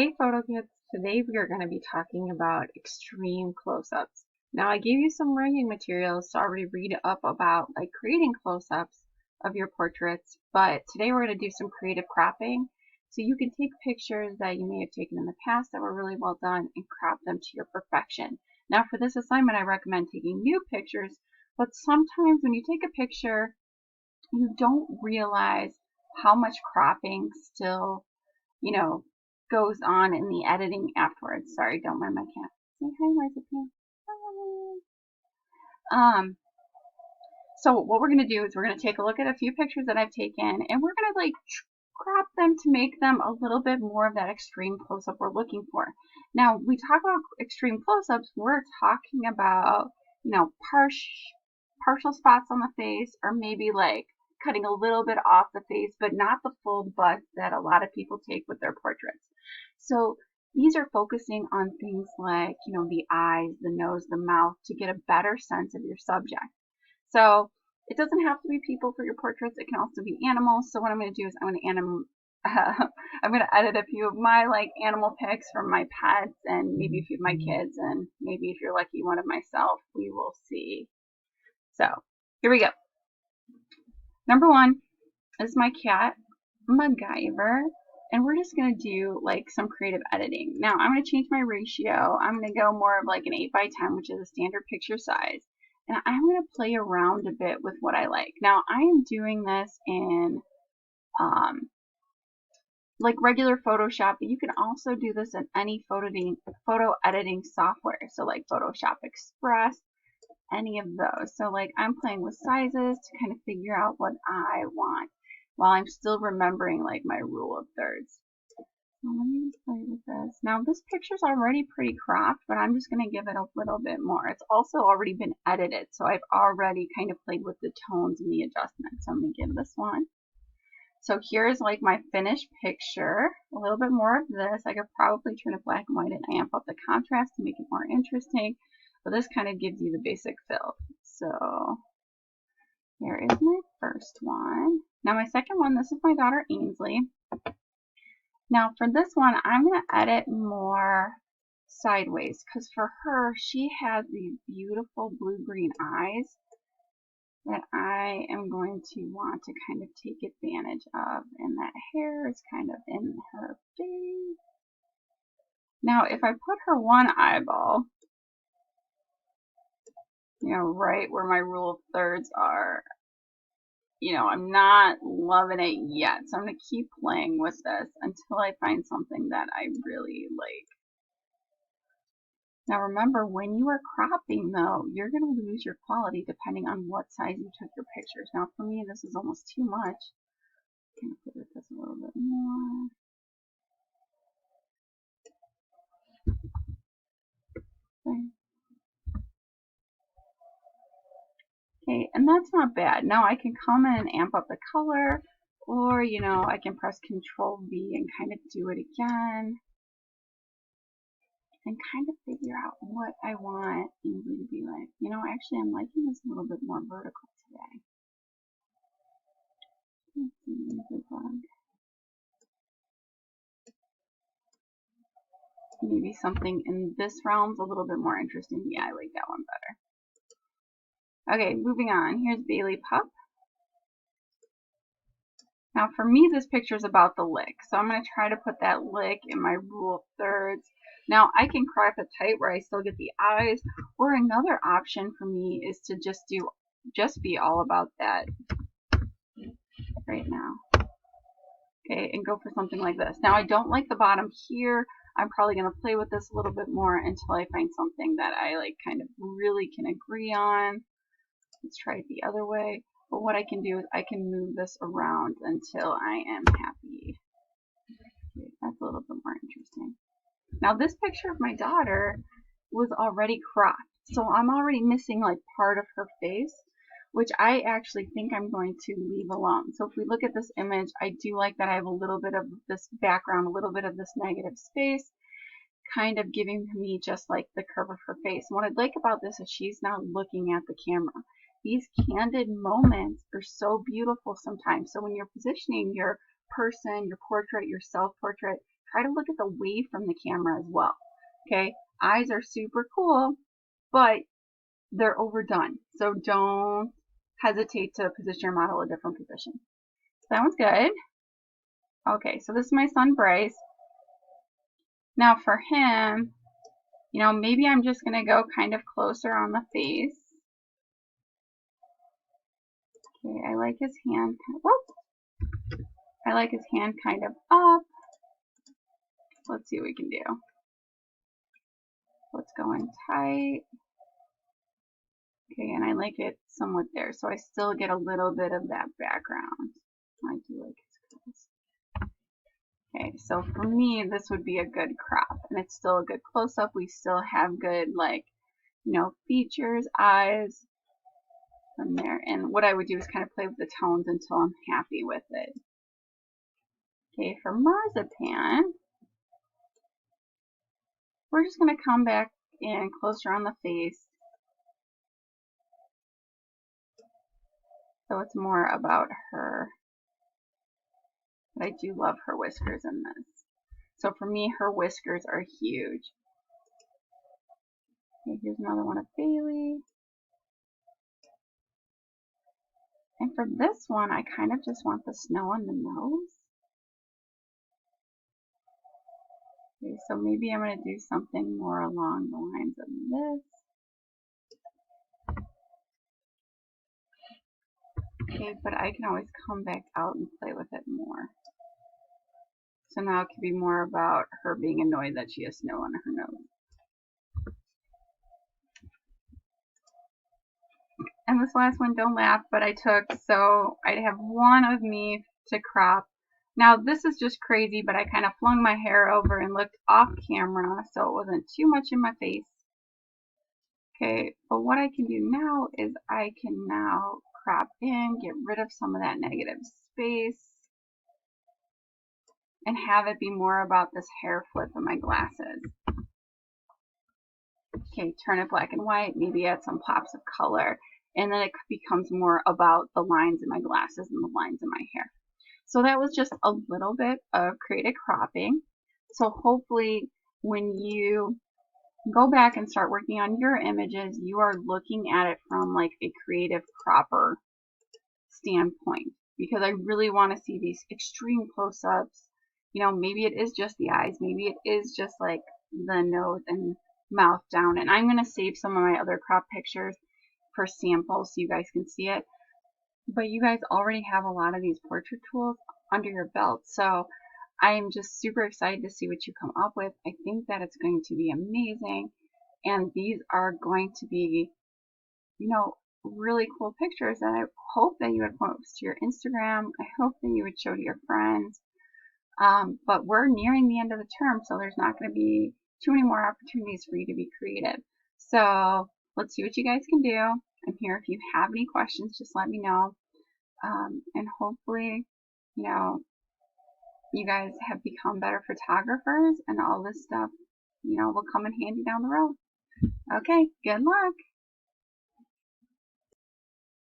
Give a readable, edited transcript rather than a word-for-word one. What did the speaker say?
Hey photo kids, today we are going to be talking about extreme close-ups. Now I gave you some writing materials to already read up about like creating close-ups of your portraits, but today we're going to do some creative cropping so you can take pictures that you may have taken in the past that were really well done and crop them to your perfection. Now for this assignment I recommend taking new pictures, but sometimes when you take a picture you don't realize how much cropping still goes on in the editing afterwards. Sorry, don't mind my cat. Say hi, marzipan. Hi. So what we're gonna do is we're gonna take a look at a few pictures that I've taken, and we're gonna like crop them to make them a little bit more of that extreme close-up we're looking for. Now, we talk about extreme close-ups, we're talking about, partial spots on the face, or maybe like cutting a little bit off the face, but not the full bust that a lot of people take with their portraits. So these are focusing on things like, the eyes, the nose, the mouth to get a better sense of your subject. So it doesn't have to be people for your portraits. It can also be animals. So what I'm going to do is I'm going to edit a few of my like animal pics from my pets and maybe a few of my kids, and maybe if you're lucky one of myself. We will see. So here we go. Number one is my cat, MacGyver, and we're just going to do like some creative editing. Now I'm going to change my ratio. I'm going to go more of like an 8:10, which is a standard picture size. And I'm going to play around a bit with what I like. Now I am doing this in like regular Photoshop, but you can also do this in any photo editing software. So like Photoshop Express, any of those. So like I'm playing with sizes to kind of figure out what I want while I'm still remembering like my rule of thirds. So let me just play with this. Now this picture's already pretty cropped, but I'm just going to give it a little bit more. It's also already been edited, so I've already kind of played with the tones and the adjustments. So I'm going to give this one. So here's like my finished picture. A little bit more of this. I could probably turn it black and white and amp up the contrast to make it more interesting, but this kind of gives you the basic feel. So here is my first one. Now my second one, this is my daughter Ainsley. Now for this one, I'm going to edit more sideways because for her, she has these beautiful blue-green eyes that I am going to want to kind of take advantage of, and that hair is kind of in her face. Now if I put her one eyeball, right where my rule of thirds are, I'm not loving it yet. So I'm going to keep playing with this until I find something that I really like. Now remember, when you are cropping though, you're going to lose your quality depending on what size you took your pictures. Now for me, this is almost too much. I'm going to play with this a little bit more. Okay, and that's not bad. Now I can come in and amp up the color, or I can press Control V and kind of do it again and kind of figure out what I want Ainsley to be like. Actually I'm liking this a little bit more vertical today. Let's see, maybe something in this realm's a little bit more interesting. Yeah, I like that one better. Okay, moving on. Here's Leapup. Now for me, this picture is about the lick. So I'm going to try to put that lick in my rule of thirds. Now I can crop it tight where I still get the eyes, or another option for me is to just be all about that right now. Okay, and go for something like this. Now I don't like the bottom here. I'm probably going to play with this a little bit more until I find something that I like kind of really can agree on. Let's try it the other way. But what I can do is I can move this around until I am happy. Okay, that's a little bit more interesting. Now this picture of my daughter was already cropped, so I'm already missing like part of her face, which I actually think I'm going to leave alone. So if we look at this image, I do like that I have a little bit of this background, a little bit of this negative space, kind of giving me just like the curve of her face. And what I'd like about this is she's now looking at the camera. These candid moments are so beautiful sometimes. So when you're positioning your person, your portrait, your self-portrait, try to look at the wave from the camera as well. Okay, eyes are super cool, but they're overdone. So don't hesitate to position your model a different position. So that one's good. Okay, so this is my son Bryce. Now for him, you know, maybe I'm just going to go kind of closer on the face. Okay, I like his hand I like his hand kind of up. Let's see what we can do. Let's go in tight. Okay, and I like it somewhat there, so I still get a little bit of that background. I do like his curls. Okay, so for me, this would be a good crop, and it's still a good close-up. We still have good, like, you know, features, eyes from there. And what I would do is kind of play with the tones until I'm happy with it. Okay, for marzipan, we're just going to come back in closer on the face. So it's more about her. But I do love her whiskers in this. So for me, her whiskers are huge. Okay, here's another one of Bailey. And for this one, I kind of just want the snow on the nose. Okay, so maybe I'm going to do something more along the lines of this. Okay, but I can always come back out and play with it more. So now it could be more about her being annoyed that she has snow on her nose. And this last one, don't laugh, but I took, so I'd have one of me to crop. Now this is just crazy, but I kind of flung my hair over and looked off camera so it wasn't too much in my face. Okay, but what I can do now is I can now crop in, get rid of some of that negative space, and have it be more about this hair flip of my glasses. Okay, turn it black and white, maybe add some pops of color, and then it becomes more about the lines in my glasses and the lines in my hair. So that was just a little bit of creative cropping. So hopefully when you go back and start working on your images, you are looking at it from like a creative cropper standpoint, because I really want to see these extreme close-ups. You know, maybe it is just the eyes, maybe it is just like the nose and mouth down, and I'm going to save some of my other crop pictures for samples so you guys can see it. But you guys already have a lot of these portrait tools under your belt, so I am just super excited to see what you come up with. I think that it's going to be amazing, and these are going to be, you know, really cool pictures that I hope that you would post to your Instagram. I hope that you would show to your friends. But we're nearing the end of the term, so there's not going to be too many more opportunities for you to be creative. So let's see what you guys can do. I'm here if you have any questions, just let me know. And hopefully, you know, you guys have become better photographers and all this stuff, you know, will come in handy down the road. Okay, good luck.